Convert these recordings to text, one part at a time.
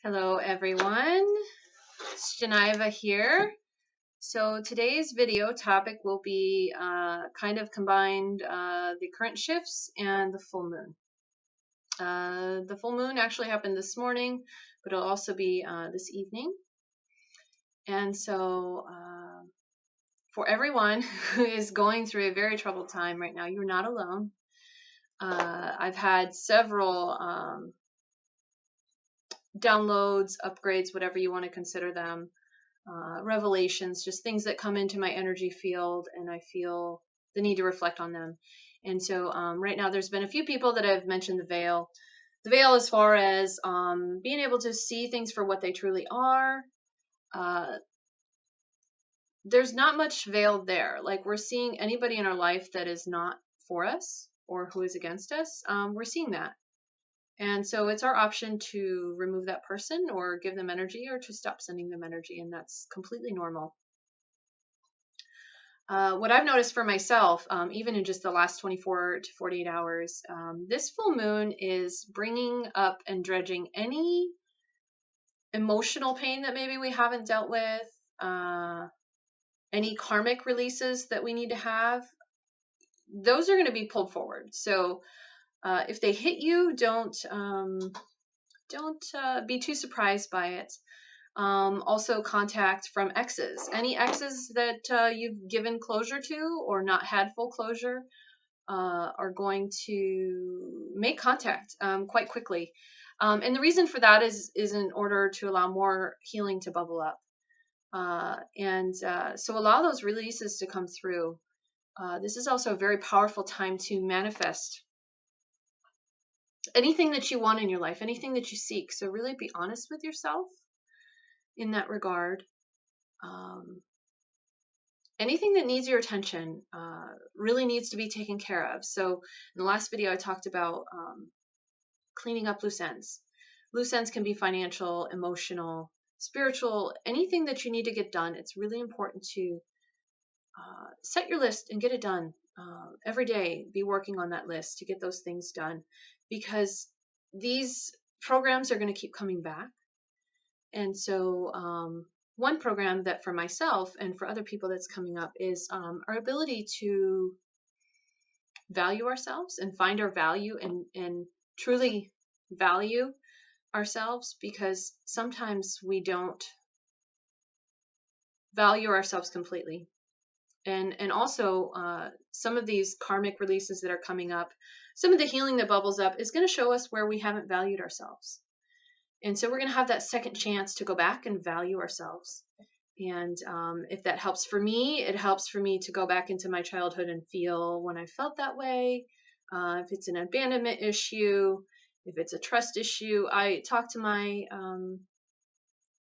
Hello everyone, it's Geneva here. So today's video topic will be kind of combined the current shifts and the full moon. The full moon actually happened this morning, but it'll also be this evening. And so for everyone who is going through a very troubled time right now, you're not alone. I've had several downloads, upgrades, whatever you want to consider them, revelations, just things that come into my energy field, and I feel the need to reflect on them. And so right now there's been a few people that have mentioned the veil. The veil as far as being able to see things for what they truly are. There's not much veil there. Like, we're seeing anybody in our life that is not for us or who is against us. We're seeing that. And so it's our option to remove that person or give them energy or to stop sending them energy, and that's completely normal. What I've noticed for myself, even in just the last 24 to 48 hours, this full moon is bringing up and dredging any emotional pain that maybe we haven't dealt with, any karmic releases that we need to have. Those are going to be pulled forward. So if they hit you, don't be too surprised by it. Also, contact from exes. Any exes that you've given closure to or not had full closure are going to make contact quite quickly. And the reason for that is in order to allow more healing to bubble up. So allow those releases to come through. This is also a very powerful time to manifest anything that you want in your life, anything that you seek. So really be honest with yourself in that regard. Anything that needs your attention really needs to be taken care of. So in the last video, I talked about cleaning up loose ends. Loose ends can be financial, emotional, spiritual, anything that you need to get done. It's really important to set your list and get it done. Every day, be working on that list to get those things done, because these programs are going to keep coming back. And so one program that for myself and for other people that's coming up is our ability to value ourselves and find our value and truly value ourselves, because sometimes we don't value ourselves completely. And also some of these karmic releases that are coming up, some of the healing that bubbles up is going to show us where we haven't valued ourselves. And so we're going to have that second chance to go back and value ourselves. And if that helps for me, it helps for me to go back into my childhood and feel when I felt that way. If it's an abandonment issue, if it's a trust issue, I talk to my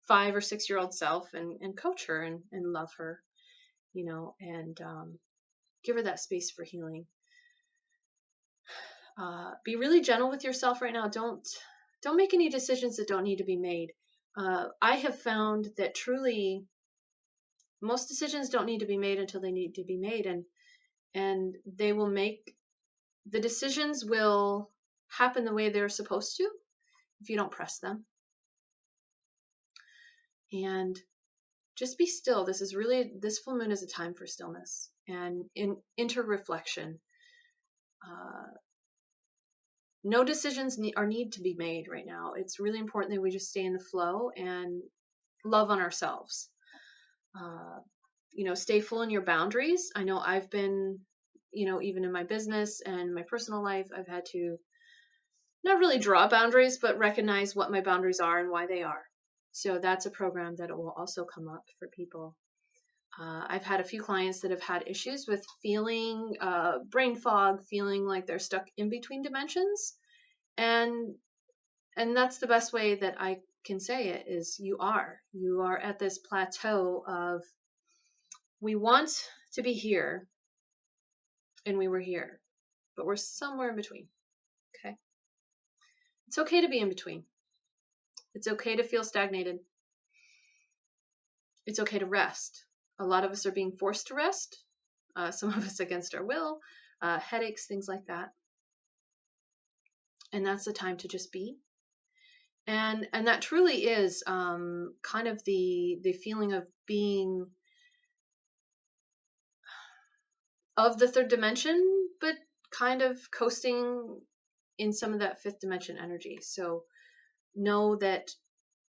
5 or 6 year old self and coach her and love her, and give her that space for healing. Be really gentle with yourself right now. Don't make any decisions that don't need to be made. I have found that truly most decisions don't need to be made until they need to be made, and the decisions will happen the way they're supposed to if you don't press them. And just be still. This full moon is a time for stillness and inter-reflection. No decisions need to be made right now. It's really important that we just stay in the flow and love on ourselves. Stay full in your boundaries. I know I've been, even in my business and my personal life, I've had to not really draw boundaries, but recognize what my boundaries are and why they are. So that's a program that will also come up for people. I've had a few clients that have had issues with feeling brain fog, feeling like they're stuck in between dimensions. And that's the best way that I can say it is you are at this plateau of, we want to be here and we were here, but we're somewhere in between. Okay. It's okay to be in between. It's okay to feel stagnated. It's okay to rest. A lot of us are being forced to rest. Some of us against our will, headaches, things like that. And that's the time to just be And that truly is kind of the feeling of being of the third dimension, but kind of coasting in some of that fifth dimension energy. So know that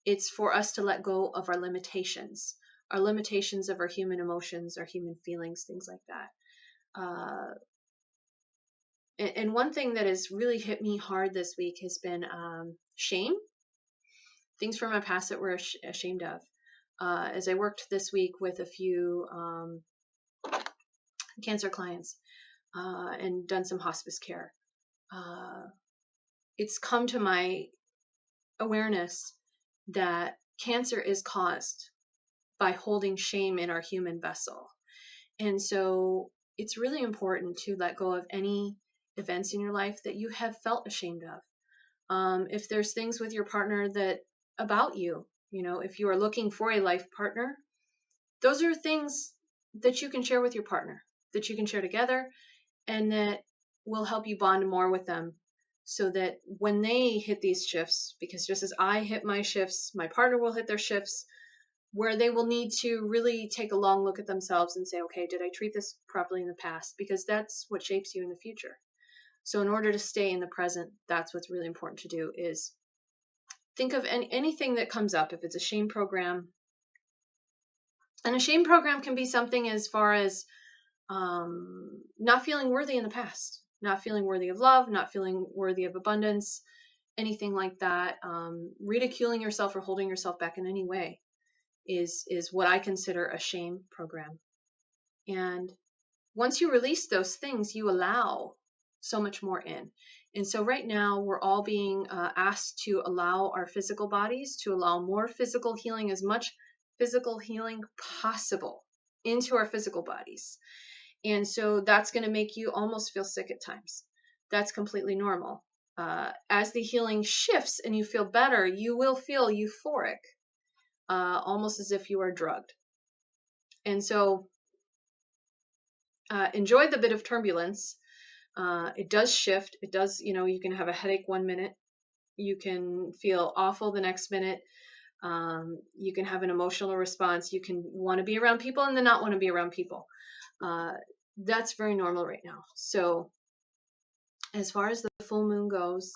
it's for us to let go of our limitations of our human emotions, our human feelings, things like that. And one thing that has really hit me hard this week has been shame, things from my past that we're ashamed of. As I worked this week with a few cancer clients and done some hospice care, it's come to my awareness that cancer is caused by holding shame in our human vessel. And so it's really important to let go of any events in your life that you have felt ashamed of. If there's things with your partner that about you, if you are looking for a life partner, those are things that you can share with your partner, that you can share together, and that will help you bond more with them, so that when they hit these shifts, because just as I hit my shifts, my partner will hit their shifts, where they will need to really take a long look at themselves and say, okay, did I treat this properly in the past? Because that's what shapes you in the future. So in order to stay in the present, that's what's really important to do, is think of anything that comes up. If it's a shame program, and a shame program can be something as far as not feeling worthy in the past, not feeling worthy of love, not feeling worthy of abundance, anything like that. Ridiculing yourself or holding yourself back in any way is what I consider a shame program. And once you release those things, you allow so much more in. And so right now we're all being asked to allow our physical bodies to allow more physical healing, as much physical healing possible into our physical bodies. And so that's going to make you almost feel sick at times. That's completely normal. As the healing shifts and you feel better, you will feel euphoric, almost as if you are drugged. And so enjoy the bit of turbulence. It does shift. It does, you can have a headache 1 minute. You can feel awful the next minute. You can have an emotional response. You can want to be around people and then not want to be around people. That's very normal right now. So as far as the full moon goes,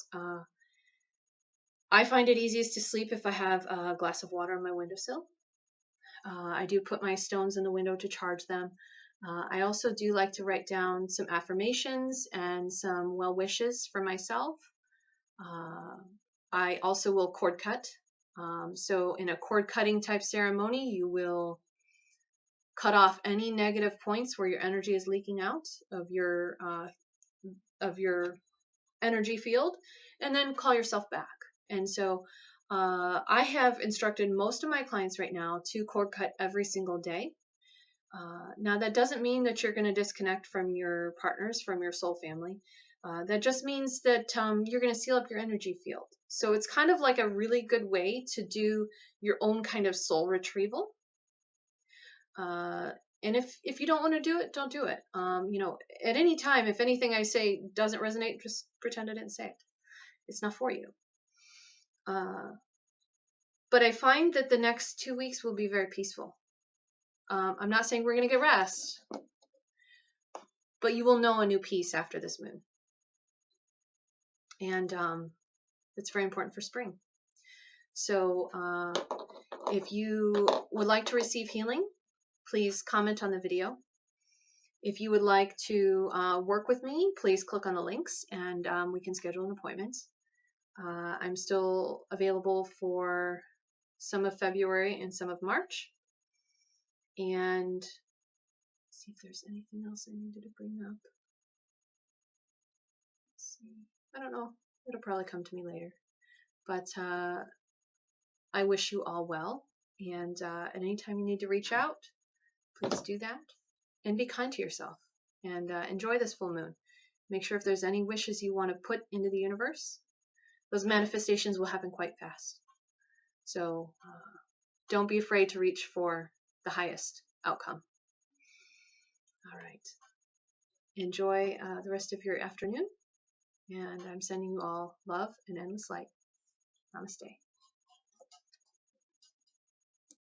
I find it easiest to sleep if I have a glass of water on my windowsill. I do put my stones in the window to charge them. I also do like to write down some affirmations and some well wishes for myself. I also will cord cut. So in a cord cutting type ceremony, you will cut off any negative points where your energy is leaking out of your energy field, and then call yourself back. And so I have instructed most of my clients right now to cord cut every single day. Now that doesn't mean that you're going to disconnect from your partners, from your soul family. That just means that you're going to seal up your energy field. So it's kind of like a really good way to do your own kind of soul retrieval. And if you don't want to do it, don't do it. At any time, if anything I say doesn't resonate, just pretend I didn't say it. It's not for you. But I find that the next 2 weeks will be very peaceful. I'm not saying we're going to get rest, but you will know a new peace after this moon. And it's very important for spring. So if you would like to receive healing, please comment on the video. If you would like to work with me, please click on the links and we can schedule an appointment. I'm still available for some of February and some of March. And let's see if there's anything else I needed to bring up. Let's see. I don't know. It'll probably come to me later. But I wish you all well. And at any time you need to reach out, please do that. And be kind to yourself. And enjoy this full moon. Make sure if there's any wishes you want to put into the universe, those manifestations will happen quite fast. So don't be afraid to reach for the highest outcome. All right. Enjoy the rest of your afternoon. And I'm sending you all love and endless light. Namaste.